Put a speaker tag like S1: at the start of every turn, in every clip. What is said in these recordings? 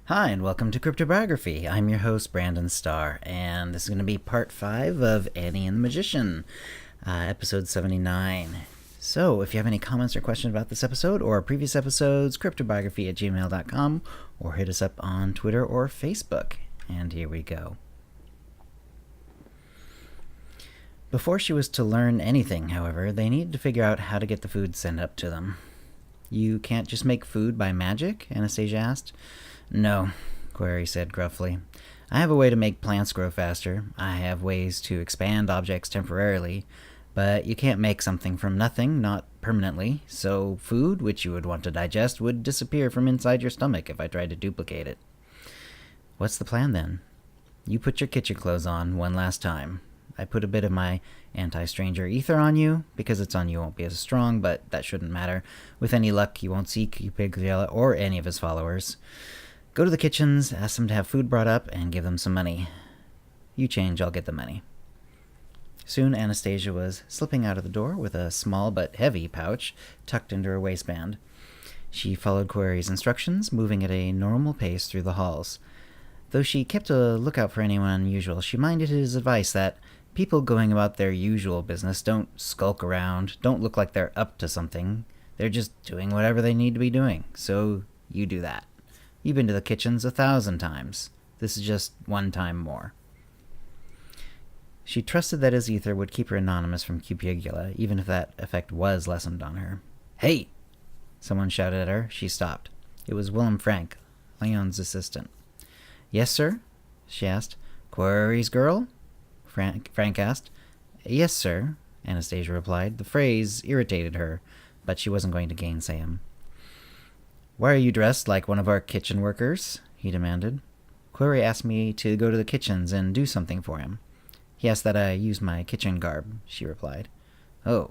S1: Hi, and welcome to CryptoBiography. I'm your host, Brandon Starr, and this is going to be part 5 of Annie and the Magician, episode 79. So, if you have any comments or questions about this episode or previous episodes, cryptobiography@gmail.com, or hit us up on Twitter or Facebook. And here we go. Before she was to learn anything, however, they needed to figure out how to get the food sent up to them. You can't just make food by magic? Anastasia asked. No, Quarere said gruffly. I have a way to make plants grow faster. I have ways to expand objects temporarily, but you can't make something from nothing, not permanently, so food, which you would want to digest, would disappear from inside your stomach if I tried to duplicate it. What's the plan then? You put your kitchen clothes on one last time. I put a bit of my anti-stranger ether on you. Because it's on you won't be as strong, but that shouldn't matter. With any luck, you won't see Cupigliella or any of his followers. Go to the kitchens, ask them to have food brought up, and give them some money. You change, I'll get the money. Soon Anastasia was slipping out of the door with a small but heavy pouch tucked into her waistband. She followed Quarere's instructions, moving at a normal pace through the halls. Though she kept a lookout for anyone unusual, she minded his advice that people going about their usual business don't skulk around, don't look like they're up to something. They're just doing whatever they need to be doing, so you do that. You've been to the kitchens 1,000 times. This is just one time more. She trusted that his ether would keep her anonymous from Cupigliella, even if that effect was lessened on her. Hey! Someone shouted at her. She stopped. It was Willem Frank, Leon's assistant. Yes, sir? She asked. Quarere's girl? Frank asked. Yes, sir, Anastasia replied. The phrase irritated her, but she wasn't going to gainsay him. Why are you dressed like one of our kitchen workers? He demanded. Quarere asked me to go to the kitchens and do something for him. He asked that I use my kitchen garb, she replied. Oh,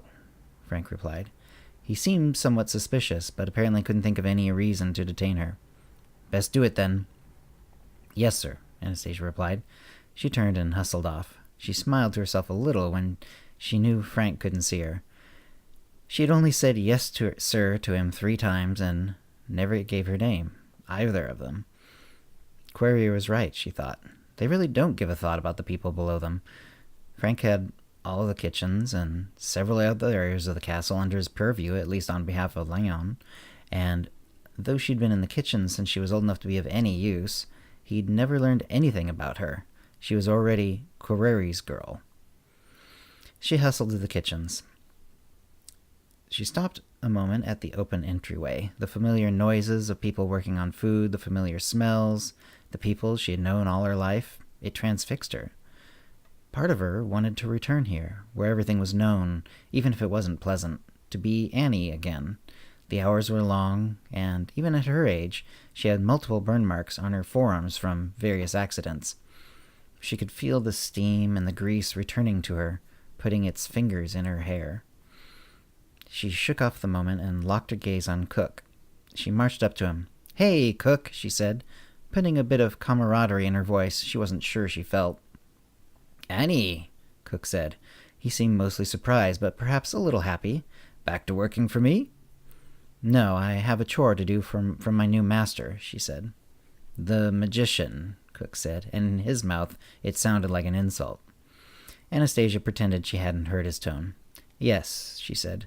S1: Frank replied. He seemed somewhat suspicious, but apparently couldn't think of any reason to detain her. Best do it, then. Yes, sir, Anastasia replied. She turned and hustled off. She smiled to herself a little when she knew Frank couldn't see her. She had only said yes to sir to him 3 times and never gave her name, either of them. Quarere was right, she thought. They really don't give a thought about the people below them. Frank had all of the kitchens and several other areas of the castle under his purview, at least on behalf of Leon, and though she'd been in the kitchen since she was old enough to be of any use, he'd never learned anything about her. She was already Quarere's girl. She hustled to the kitchens. She stopped a moment at the open entryway. The familiar noises of people working on food, the familiar smells, the people she had known all her life, it transfixed her. Part of her wanted to return here, where everything was known, even if it wasn't pleasant, to be Annie again. The hours were long, and even at her age, she had multiple burn marks on her forearms from various accidents. She could feel the steam and the grease returning to her, putting its fingers in her hair. She shook off the moment and locked her gaze on Cook. She marched up to him. Hey, Cook, she said, putting a bit of camaraderie in her voice she wasn't sure she felt. Annie, Cook said. He seemed mostly surprised, but perhaps a little happy. Back to working for me? No, I have a chore to do from my new master, she said. The magician, Cook said, and in his mouth it sounded like an insult. Anastasia pretended she hadn't heard his tone. Yes, she said.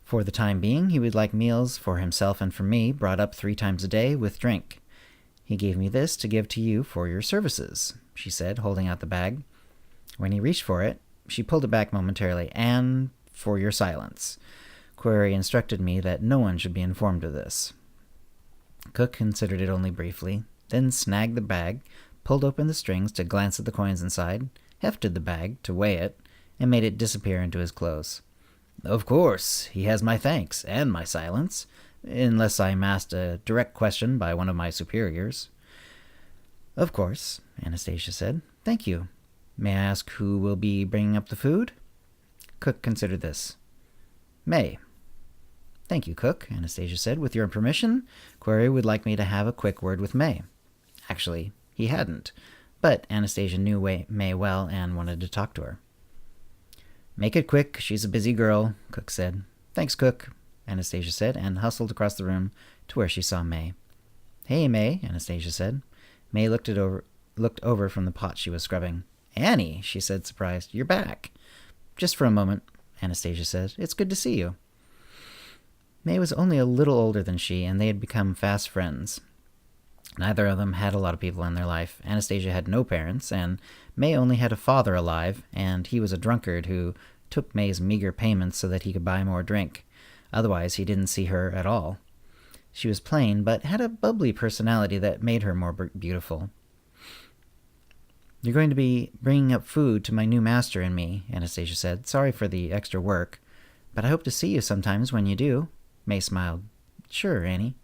S1: For the time being, he would like meals for himself and for me, brought up 3 times a day with drink. He gave me this to give to you for your services, she said, holding out the bag. When he reached for it, she pulled it back momentarily, and for your silence. Quarere instructed me that no one should be informed of this. Cook considered it only briefly, then snagged the bag, pulled open the strings to glance at the coins inside, hefted the bag to weigh it, and made it disappear into his clothes. Of course, he has my thanks and my silence, unless I'm asked a direct question by one of my superiors. Of course, Anastasia said. Thank you. May I ask who will be bringing up the food? Cook considered this. May. Thank you, Cook, Anastasia said. With your permission, Quarere would like me to have a quick word with May. Actually, he hadn't, but Anastasia knew May well and wanted to talk to her. Make it quick, she's a busy girl, Cook said. Thanks, Cook, Anastasia said, and hustled across the room to where she saw May. Hey, May, Anastasia said. May looked over from the pot she was scrubbing. Annie, she said, surprised. You're back. Just for a moment, Anastasia said. It's good to see you. May was only a little older than she, and they had become fast friends. Neither of them had a lot of people in their life. Anastasia had no parents, and May only had a father alive, and he was a drunkard who took May's meager payments so that he could buy more drink. Otherwise, he didn't see her at all. She was plain, but had a bubbly personality that made her more beautiful. You're going to be bringing up food to my new master and me, Anastasia said. Sorry for the extra work, but I hope to see you sometimes when you do. May smiled. Sure, Annie.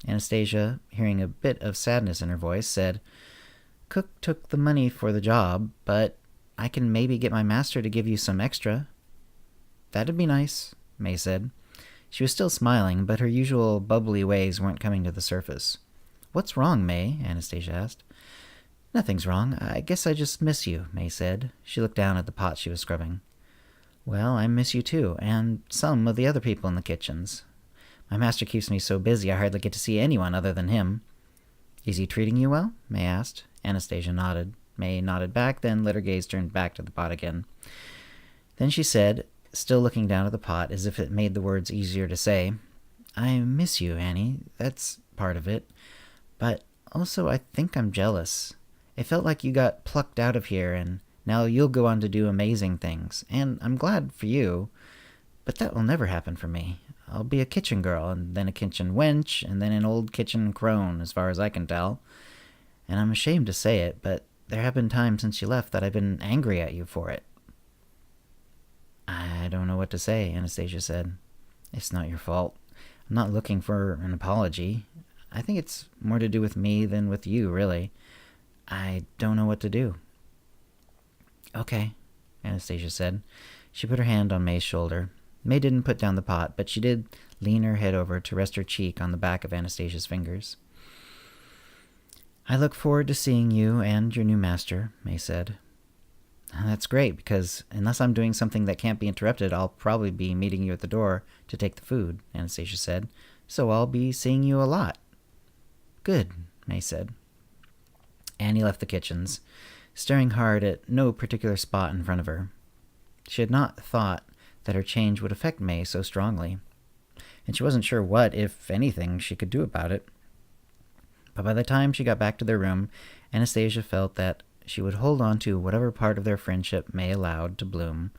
S1: Anastasia, hearing a bit of sadness in her voice, said, Cook took the money for the job, but I can maybe get my master to give you some extra. That'd be nice, May said. She was still smiling, but her usual bubbly ways weren't coming to the surface. What's wrong, May? Anastasia asked. Nothing's wrong. I guess I just miss you, May said. She looked down at the pot she was scrubbing. Well, I miss you too, and some of the other people in the kitchens. My master keeps me so busy I hardly get to see anyone other than him. Is he treating you well? May asked. Anastasia nodded. May nodded back, then let her gaze turn back to the pot again. Then she said, still looking down at the pot as if it made the words easier to say, I miss you, Annie. That's part of it. But also I think I'm jealous. It felt like you got plucked out of here, and now you'll go on to do amazing things. And I'm glad for you, but that will never happen for me. I'll be a kitchen girl, and then a kitchen wench, and then an old kitchen crone, as far as I can tell. And I'm ashamed to say it, but there have been times since you left that I've been angry at you for it. I don't know what to say, Anastasia said. It's not your fault. I'm not looking for an apology. I think it's more to do with me than with you, really. I don't know what to do. Okay, Anastasia said. She put her hand on May's shoulder. May didn't put down the pot, but she did lean her head over to rest her cheek on the back of Anastasia's fingers. I look forward to seeing you and your new master, May said. That's great, because unless I'm doing something that can't be interrupted, I'll probably be meeting you at the door to take the food, Anastasia said. So I'll be seeing you a lot. Good, May said. Annie left the kitchens, staring hard at no particular spot in front of her. She had not thought that her change would affect May so strongly, and she wasn't sure what, if anything, she could do about it. But by the time she got back to their room, Anastasia felt that she would hold on to whatever part of their friendship May allowed to bloom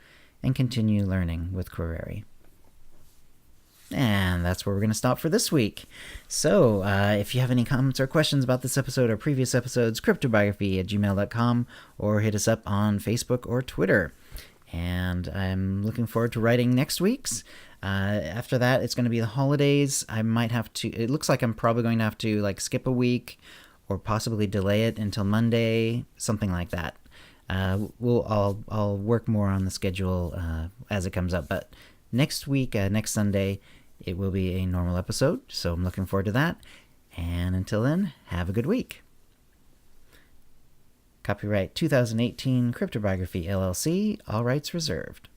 S1: and continue learning with Quarere. And that's where we're going to stop for this week. So, if you have any comments or questions about this episode or previous episodes, CryptoBiography@gmail.com, or hit us up on Facebook or Twitter. And I'm looking forward to writing next week's. After that, it's going to be the holidays. I might have to, it looks like I'm probably going to have to skip a week or possibly delay it until Monday, something like that. I'll work more on the schedule as it comes up. But next week, next Sunday, it will be a normal episode. So I'm looking forward to that. And until then, have a good week. Copyright 2018 CryptoBiography LLC, all rights reserved.